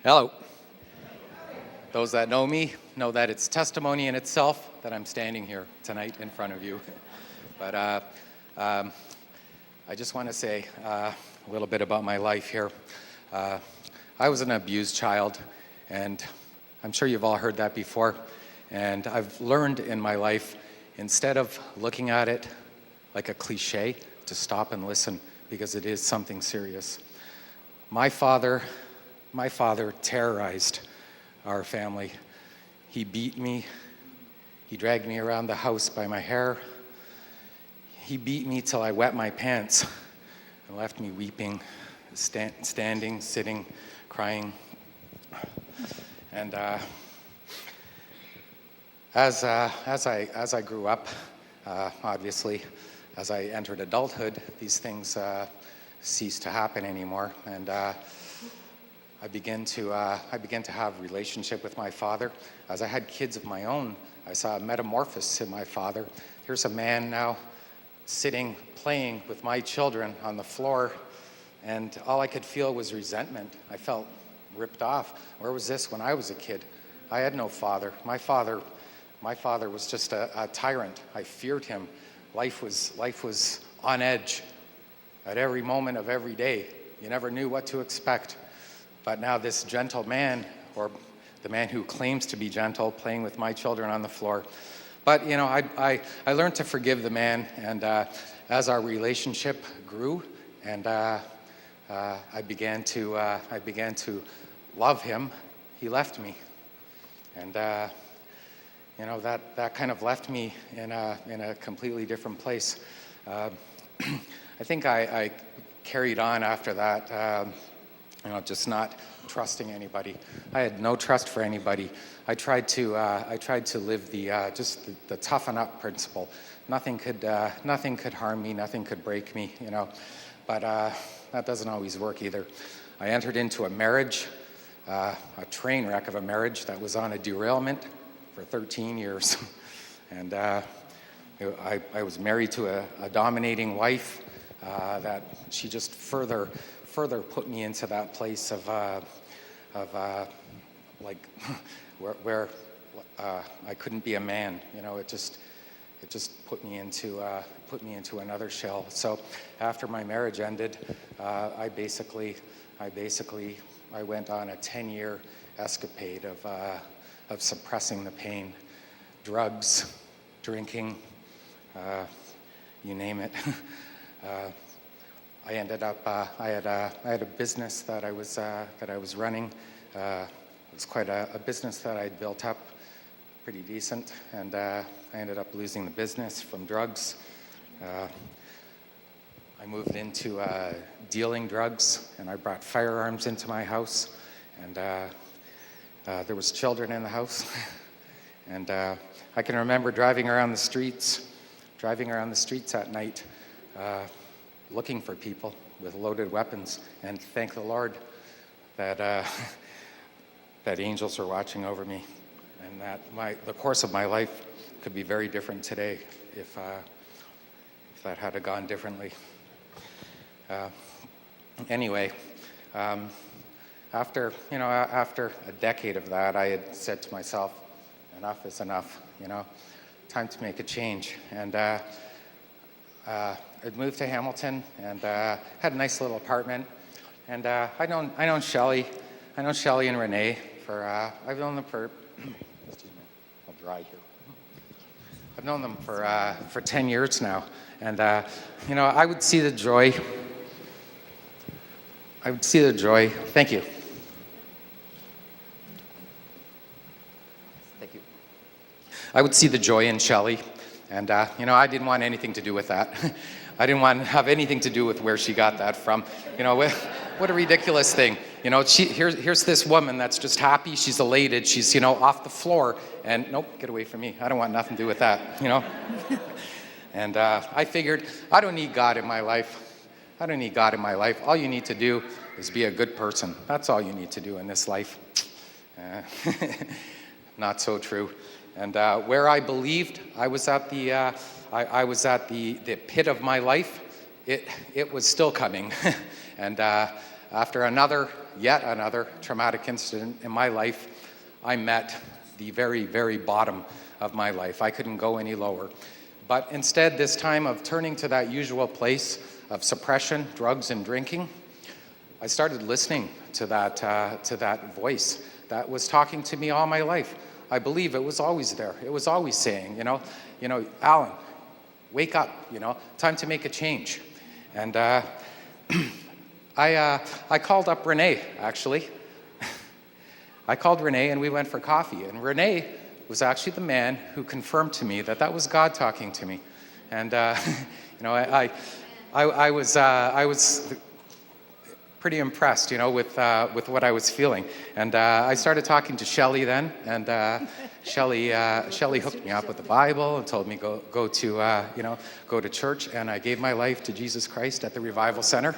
Hello. Those that know me know that it's testimony in itself that I'm standing here tonight in front of you. But I just want to say a little bit about my life here. I was an abused child, and I'm sure you've all heard that before. And I've learned in my life, instead of looking at it like a cliche, to stop and listen, because it is something serious. My father terrorized our family. He beat me. He dragged me around the house by my hair. He beat me till I wet my pants and left me weeping, standing, sitting, crying. And as I grew up, obviously, as I entered adulthood, these things ceased to happen anymore, and I began to have a relationship with my father. As I had kids of my own, I saw a metamorphosis in my father. Here's a man now sitting, playing with my children on the floor, and all I could feel was resentment. I felt ripped off. Where was this when I was a kid? I had no father. My father was just a tyrant. I feared him. Life was on edge at every moment of every day. You never knew what to expect. But now this gentle man, or the man who claims to be gentle, playing with my children on the floor. But you know, I learned to forgive the man, and as our relationship grew, and I began to love him, he left me, and you know, that kind of left me in a completely different place. I think I carried on after that, you know, just not trusting anybody. I had no trust for anybody. I tried to live the toughen up principle. Nothing could harm me. Nothing could break me. You know, but that doesn't always work either. I entered into a marriage, a train wreck of a marriage that was on a derailment for 13 years. And I was married to a dominating wife that she just further put me into that place of like where I couldn't be a man. You know, it just put me into another shell. So after my marriage ended, I went on a 10-year escapade of suppressing the pain, drugs, drinking, you name it. I ended up. I had a business that I was running. It was quite a business that I'd built up, pretty decent, and I ended up losing the business from drugs. I moved into dealing drugs, and I brought firearms into my house, and there was children in the house, and I can remember driving around the streets at night, looking for people with loaded weapons, and thank the Lord that that angels are watching over me, and that the course of my life could be very different today if that had gone differently. Anyway. After a decade of that, I had said to myself, enough is enough, you know, time to make a change. And I'd moved to Hamilton and had a nice little apartment. And I known Shelley and Renee for, I've known them for, excuse me, I'll dry here. I've known them for 10 years now. And, you know, I would see the joy. Thank you. I would see the joy in Shelley, and you know, I didn't want anything to do with that. I didn't want to have anything to do with where she got that from. You know, what a ridiculous thing. You know, here's this woman that's just happy, she's elated, she's, you know, off the floor, and nope, get away from me. I don't want nothing to do with that, you know. And I figured, I don't need God in my life. All you need to do is be a good person. That's all you need to do in this life. Not so true. And where I believed I was at the pit of my life, it was still coming. And after yet another traumatic incident in my life, I met the very, very bottom of my life. I couldn't go any lower. But instead, this time of turning to that usual place of suppression, drugs, and drinking, I started listening to that voice that was talking to me all my life. I believe it was always there. It was always saying, Alan, wake up, time to make a change. And I called up Renee, actually. I called Renee and we went for coffee. And Renee was actually the man who confirmed to me that was God talking to me. And I was pretty impressed, with what I was feeling. And I started talking to Shelley then, and Shelley hooked me up with the Bible and told me go to church. And I gave my life to Jesus Christ at the Revival Center.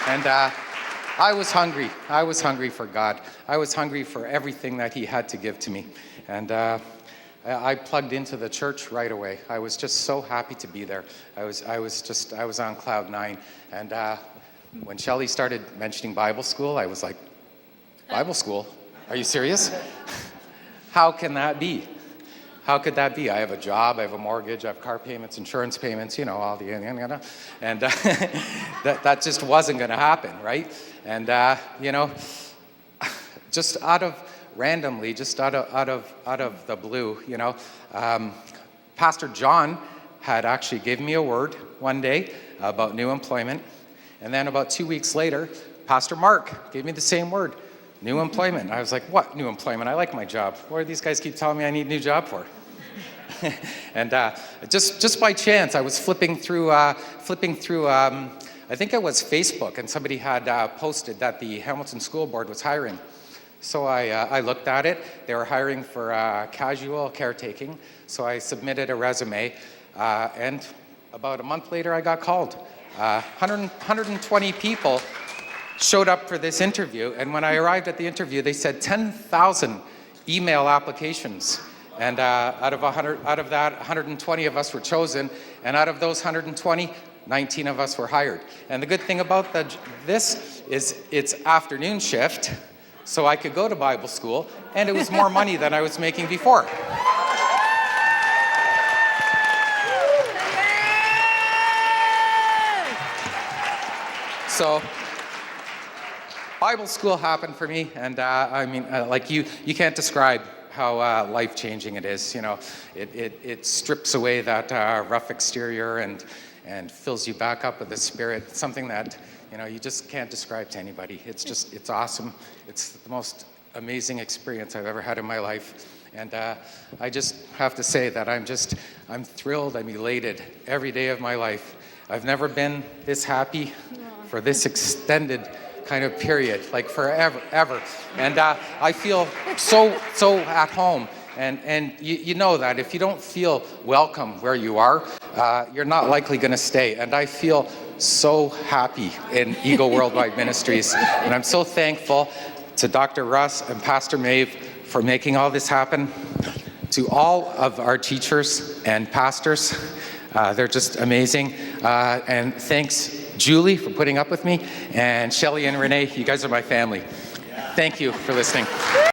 And I was hungry. I was hungry for God. I was hungry for everything that He had to give to me. And I plugged into the church right away. I was just so happy to be there. I was on cloud nine. And when Shelley started mentioning Bible school, I was like, Bible school? Are you serious? How can that be? How could that be? I have a job, I have a mortgage, I have car payments, insurance payments, all the, and that just wasn't going to happen, right? And just randomly, just out of the blue, Pastor John had actually given me a word one day about new employment, and then about 2 weeks later, Pastor Mark gave me the same word. New employment. I was like, what new employment? I like my job. What do these guys keep telling me I need a new job for? And just by chance, I was flipping through, I think it was Facebook, and somebody had posted that the Hamilton School Board was hiring. So I looked at it. They were hiring for casual caretaking. So I submitted a resume, and about a month later, I got called. 120 people showed up for this interview, and when I arrived at the interview, they said 10,000 email applications, and out of that, 120 of us were chosen, and out of those 120, 19 of us were hired. And the good thing about this is it's afternoon shift, so I could go to Bible school, and it was more money than I was making before. So Bible school happened for me, and you can't describe how life-changing it is. It strips away that rough exterior and fills you back up with the Spirit. It's something that you just can't describe to anybody. It's awesome. It's the most amazing experience I've ever had in my life, and I just have to say that I'm thrilled. I'm elated every day of my life. I've never been this happy for this extended kind of period, like forever, ever. And I feel so at home. And you know that if you don't feel welcome where you are, you're not likely going to stay. And I feel so happy in Eagle Worldwide Ministries. And I'm so thankful to Dr. Russ and Pastor Maeve for making all this happen. To all of our teachers and pastors, they're just amazing. And thanks, Julie, for putting up with me. And Shelley and Renee, you guys are my family. Thank you for listening.